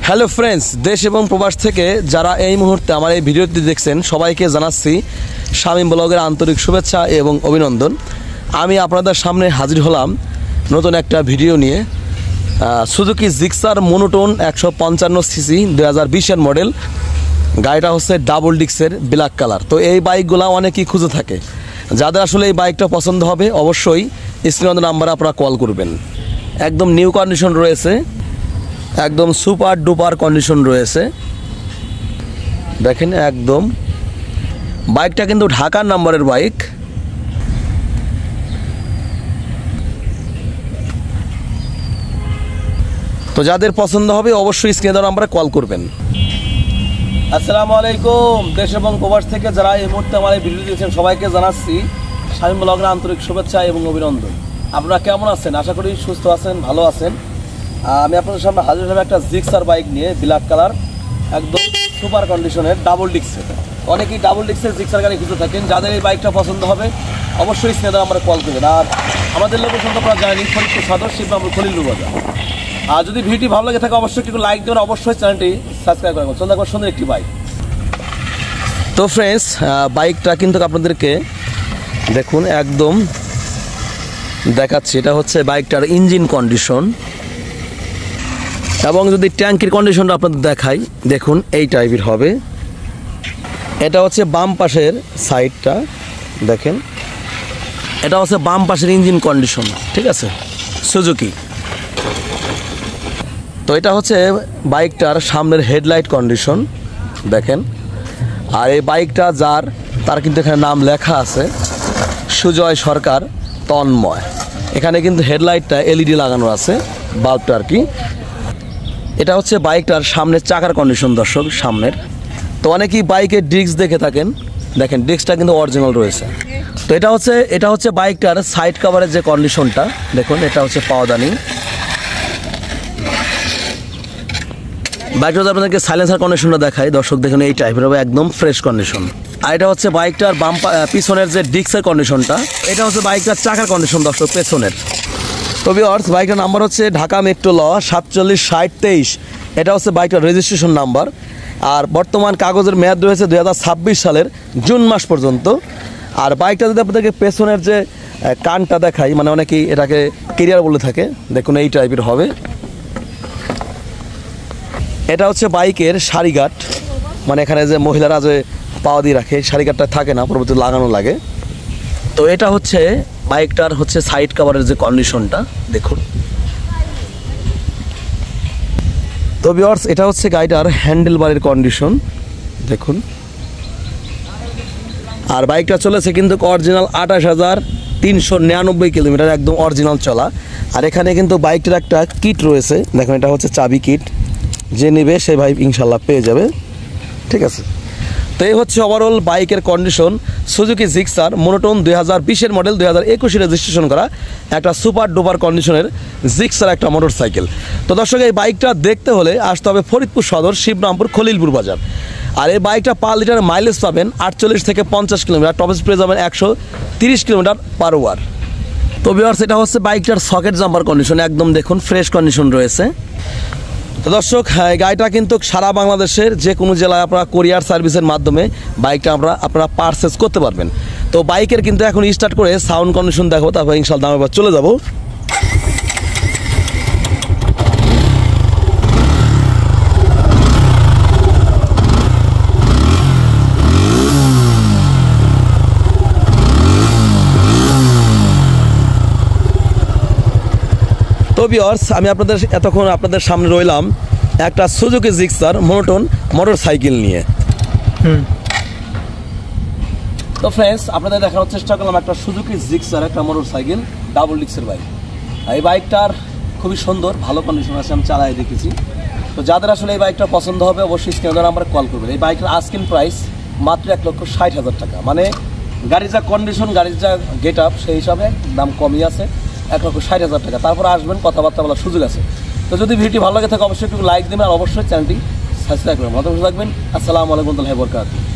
Hello friends, দেশ এবং প্রবাস থেকে যারা এই মুহূর্তে আমার এই ভিডিওটি দেখছেন সবাইকে জানাচ্ছি শামীম ব্লগের আন্তরিক শুভেচ্ছা এবং অভিনন্দন। আমি আপনাদের সামনে হাজির হলাম নতুন একটা ভিডিও নিয়ে। সুজুকি জিক্সার মনোটোন 155 সিসি 2020-এর মডেল। গাড়িটা হচ্ছে ডাবল ডিক্সের ব্ল্যাক কালার। তো এই বাইকগুলো অনেকেই খুঁজে থাকে। যাদের আসলে এই বাইকটা পছন্দ হবে অবশ্যই স্ক্রিনের নাম্বারে আপনারা কল করবেন। একদম নিউ কন্ডিশন রয়েছে, একদম সুপার ডুপার কন্ডিশন রয়েছে। দেখেন একদম বাইকটা কিন্তু ঢাকার নাম্বারের বাইক। তো যাদের পছন্দ হবে অবশ্যই স্ক্রিনের নাম্বারে কল করবেন। আসসালামু আলাইকুম, দেশ এবং প্রবাস থেকে যারা এই মুহূর্তে আমার এই ভিডিও দিয়েছেন সবাইকে জানাচ্ছি শামীম ব্লগের আন্তরিক শুভেচ্ছা এবং অভিনন্দন। আপনারা কেমন আছেন? আশা করি সুস্থ আছেন, ভালো আছেন। আমি আপনাদের সামনে হাজির হলাম একটা জিক্সার বাইক নিয়ে, ব্ল্যাক কালার, একদম সুপার কন্ডিশনের ডাবল ডিক্সের। অনেকেই ডাবল ডিক্সের জিক্সার গাড়ি খুঁজে থাকেন। যাদের এই বাইকটা পছন্দ হবে অবশ্যই স্ক্রিনে আমরা কল করবেন। আর আমাদের লোকেশন তো আপনারা জানেন, ফরিদপুর সদর, শিবরামপুর, খলিলপুর বাজার। আর যদি ভিডিওটি ভালো লাগে থাকে অবশ্যই একটু লাইক দেবেন, অবশ্যই চ্যানেলটি সাবস্ক্রাইব করবেন। সুন্দর সুন্দর একটি বাইক। তো ফ্রেন্ডস, বাইকটা কিন্তু আপনাদেরকে দেখুন একদম দেখাচ্ছি। এটা হচ্ছে বাইকটার ইঞ্জিন কন্ডিশন, এবং যদি ট্যাঙ্কির কন্ডিশনটা আপনাদের দেখাই, দেখুন এই টাইপের হবে। এটা হচ্ছে বাম পাশের সাইডটা, দেখেন এটা হচ্ছে বাম পাশের ইঞ্জিন কন্ডিশন, ঠিক আছে, সুজুকি। তো এটা হচ্ছে বাইকটার সামনের হেডলাইট কন্ডিশন, দেখেন। আর এই বাইকটা যার, তার কিন্তু এখানে নাম লেখা আছে, সুজয় সরকার তন্ময়। এখানে কিন্তু হেডলাইটটা এলইডি লাগানো আছে, বাল্বটা আর কি। এটা হচ্ছে বাইকটার সামনের চাকার কন্ডিশন দর্শক, সামনের। তো অনেকেই বাইকের ডিস্ক দেখে থাকেন, দেখেন ডিস্কটা কিন্তু অরিজিনাল রয়েছে। তো এটা হচ্ছে বাইকটার সাইড কভারের যে কন্ডিশনটা, দেখুন এটা হচ্ছে পাওদানি। বাইকটা আপনাদেরকে সাইলেন্সার কন্ডিশনটা দেখাই দর্শক, দেখুন এই টাইপের হবে, একদম ফ্রেশ কন্ডিশন। আর এটা হচ্ছে বাইকটার পিছনের যে ডিস্কের কন্ডিশনটা। এটা হচ্ছে বাইকটার চাকার কন্ডিশন দর্শক, পেছনের। তো ভিউয়ার্স, বাইকটার নাম্বার হচ্ছে ঢাকা মেট্রো ল 476023। এটা হচ্ছে বাইকটার রেজিস্ট্রেশন নাম্বার। আর বর্তমান কাগজের মেয়াদ রয়েছে 2026 সালের জুন মাস পর্যন্ত। আর বাইকটা যদি আপনাদেরকে পেছনের যে কানটা দেখাই, মানে অনেকেই এটাকে কেরিয়ার বলে থাকে, দেখুন এই টাইপের হবে। এটা হচ্ছে বাইকের সারিঘাট, মানে এখানে যে মহিলারা যে পাওয়া দিয়ে রাখে, সারিঘাটটা থাকে না, পরবর্তীতে লাগানো লাগে। তো এটা হচ্ছে বাইকটার হচ্ছে সাইড কভারের যে কন্ডিশনটা, দেখুন। তো ভিউয়ার্স, এটা হচ্ছে গাড়িটার হ্যান্ডেল বারের কন্ডিশন, দেখুন। আর বাইকটা চলেছে কিন্তু অরিজিনাল 28,399 কিলোমিটার, একদম অরিজিনাল চলা। আর এখানে কিন্তু বাইকটার একটা কিট রয়েছে, দেখুন এটা হচ্ছে চাবি কিট। যে নেবে সে ভাই ইনশাল্লাহ পেয়ে যাবে, ঠিক আছে। তো এই হচ্ছে ওভারঅল বাইকের কন্ডিশন। সুজুকি জিক্সার মনোটোন 2020-এর মডেল, 2021-এ রেজিস্ট্রেশন করা একটা সুপার ডুপার কন্ডিশনের জিক্সার একটা মোটর সাইকেল। তো দর্শক, এই বাইকটা দেখতে হলে আসতে হবে ফরিদপুর সদর, শিবরামপুর, খলিলপুর বাজার। আর এই বাইকটা পার লিটার মাইলেজ পাবেন 48 থেকে 50 কিলোমিটার, টপ স্পিড যাবেন 130 কিলোমিটার পার আওয়ার। তো ভিউয়ার্স, এটা হচ্ছে বাইকটার সকেট জাম্পার কন্ডিশন, একদম দেখুন ফ্রেশ কন্ডিশন রয়েছে। তো দর্শক, গাড়িটা কিন্তু সারা বাংলাদেশের যে কোনো জেলায় আপনারা কোরিয়ার সার্ভিসের মাধ্যমে বাইকটা আপনারা পারচেস করতে পারবেন। তো বাইকের কিন্তু এখন স্টার্ট করে সাউন্ড কন্ডিশন দেখো, তারপর ইনশাল্লাহ দামের পর চলে যাব। তো ভিউয়ার্স, আমি এতক্ষণ আপনাদের সামনে রইলাম একটা Suzuki Gixxer monotone motor cycle নিয়ে। তো ফ্রেন্ডস, আপনাদের দেখানোর চেষ্টা করলাম একটা সুজুকি জিক্সার একটা মোটর সাইকেল, ডাবল ডিক্সের বাইক। এই বাইকটার খুবই সুন্দর, ভালো কন্ডিশন আছে, আমি চালাই দেখেছি। তো যাদের আসলে এই বাইকটা পছন্দ হবে অবশ্যই স্ক্রিনে নাম্বারে কল করবেন। এই বাইকের আস্কিং প্রাইস মাত্র 1,60,000 টাকা। মানে গাড়ির যা কন্ডিশন, গাড়ির যা গেট আপ, সেই হিসাবে দাম কমই আছে, 1,60,000 টাকা। তারপর আসবেন, কথাবার্তা বলার সুযোগ আছে। তো যদি ভিডিওটি ভালো লাগে থাকে অবশ্যই একটু লাইক দেবেন, আর অবশ্যই চ্যানেলটি সাবস্ক্রাইব করবেন। ভালো থাকবেন। আসসালামু আলাইকুম ওয়া রাহমাতুল্লাহি ওয়া বারাকাতুহু।